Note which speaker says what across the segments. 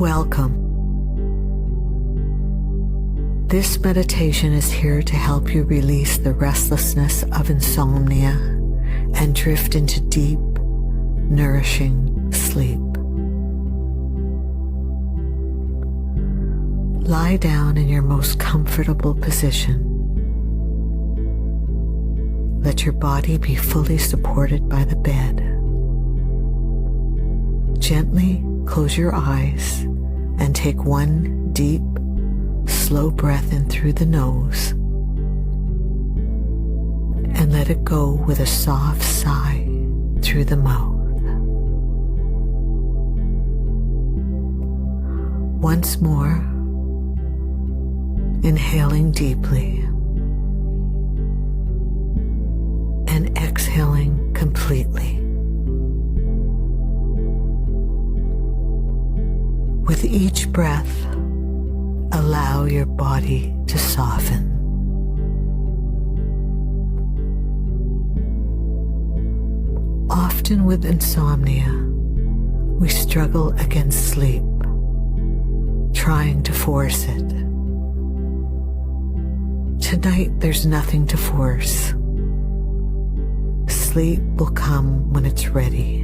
Speaker 1: Welcome. This meditation is here to help you release the restlessness of insomnia and drift into deep, nourishing sleep. Lie down in your most comfortable position. Let your body be fully supported by the bed. Gently close your eyes and take one deep, slow breath in through the nose and let it go with a soft sigh through the mouth. Once more, inhaling deeply and exhaling completely. With each breath, allow your body to soften. Often with insomnia, we struggle against sleep, trying to force it. Tonight, there's nothing to force. Sleep will come when it's ready.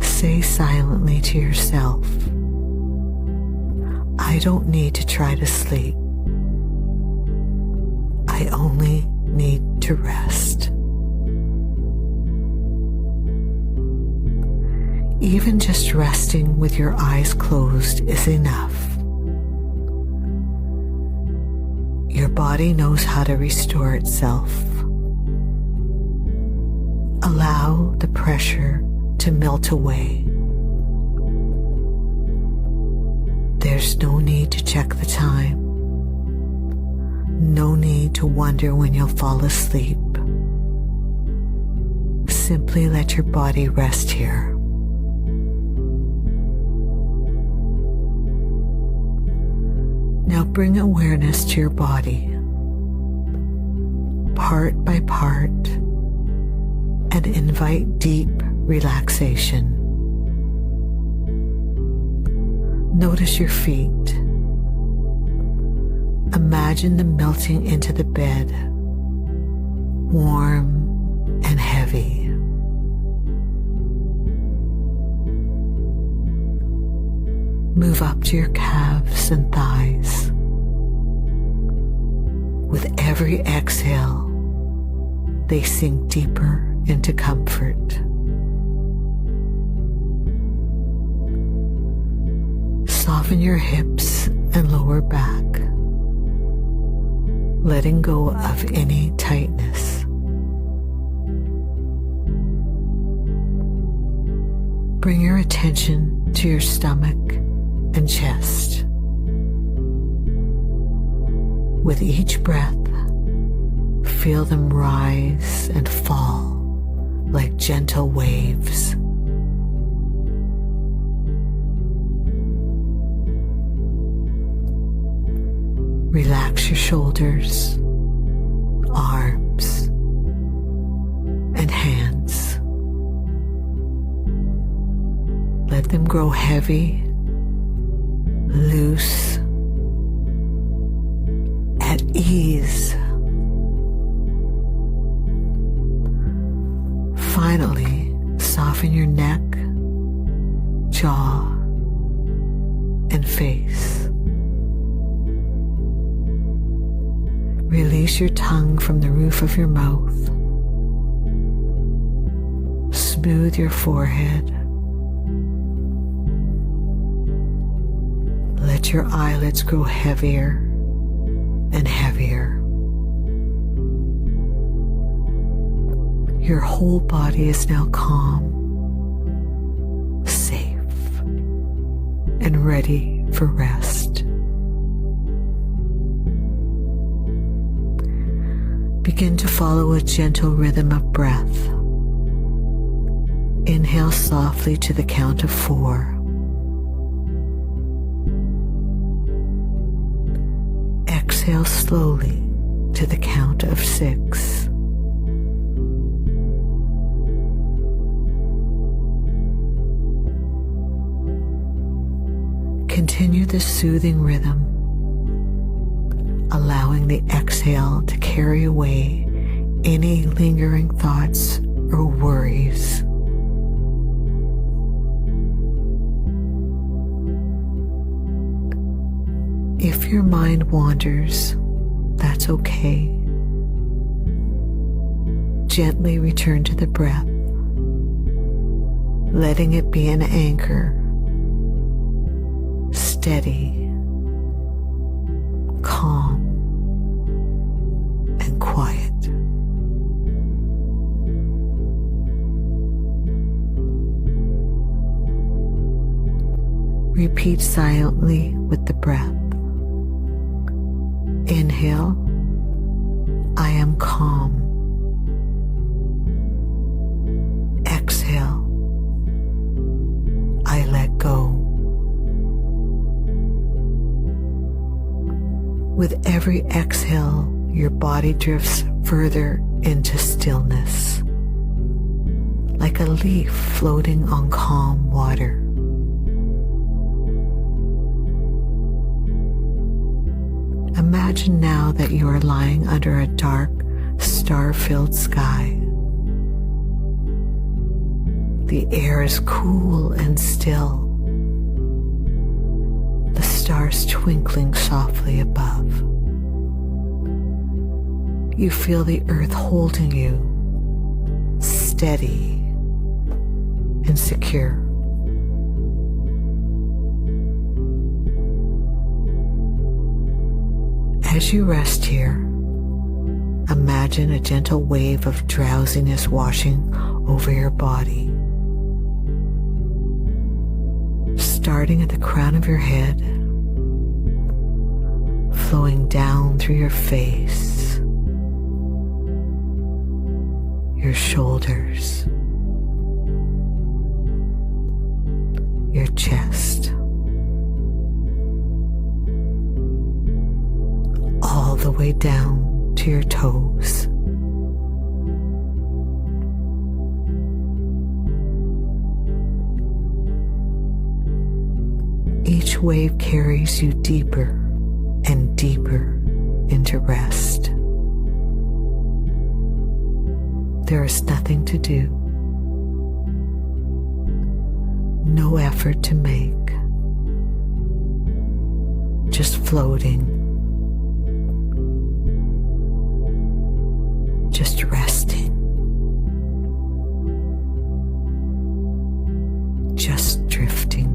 Speaker 1: Say silently to yourself, I don't need to try to sleep. I only need to rest. Even just resting with your eyes closed is enough. Your body knows how to restore itself. Allow the pressure to melt away. There's no need to check the time. No need to wonder when you'll fall asleep. Simply let your body rest here. Now bring awareness to your body, part by part, and invite deep relaxation. Notice your feet. Imagine them melting into the bed, warm and heavy. Move up to your calves and thighs. With every exhale, they sink deeper into comfort. Soften your hips and lower back, letting go of any tightness. Bring your attention to your stomach and chest. With each breath, feel them rise and fall like gentle waves. Relax your shoulders, arms, and hands. Let them grow heavy, loose, at ease. Finally, soften your neck, jaw, and face. Release your tongue from the roof of your mouth. Smooth your forehead. Let your eyelids grow heavier and heavier. Your whole body is now calm, safe, and ready for rest. Begin to follow a gentle rhythm of breath. Inhale softly to the count of 4. Exhale slowly to the count of 6. Continue the soothing rhythm, allowing the exhale to carry away any lingering thoughts or worries. If your mind wanders, that's okay. Gently return to the breath, letting it be an anchor, steady, calm, and quiet. Repeat silently with the breath. Inhale, I am calm. Exhale, I let go. With every exhale, your body drifts further into stillness, like a leaf floating on calm water. Imagine now that you are lying under a dark, star-filled sky. The air is cool and still, the stars twinkling softly above. You feel the earth holding you, steady and secure. As you rest here, imagine a gentle wave of drowsiness washing over your body. Starting at the crown of your head, flowing down through your face, your shoulders, your chest, all the way down to your toes. Each wave carries you deeper and deeper into rest. There is nothing to do, no effort to make, just floating, just resting, just drifting.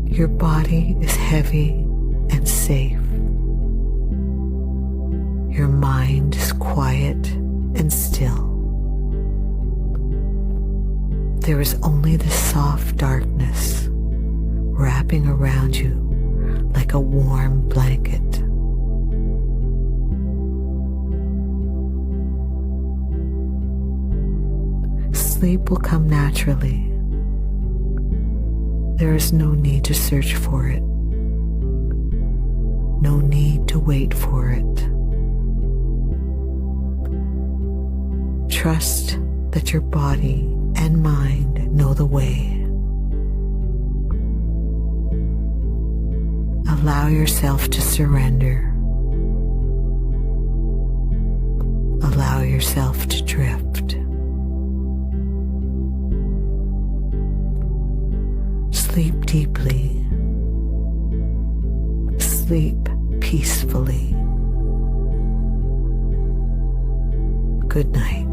Speaker 1: Your body is heavy and safe. Your mind is quiet and still. There is only the soft darkness wrapping around you like a warm blanket. Sleep will come naturally. There is no need to search for it, no need to wait for it. Trust that your body and mind know the way. Allow yourself to surrender. Allow yourself to drift. Sleep deeply. Sleep peacefully. Good night.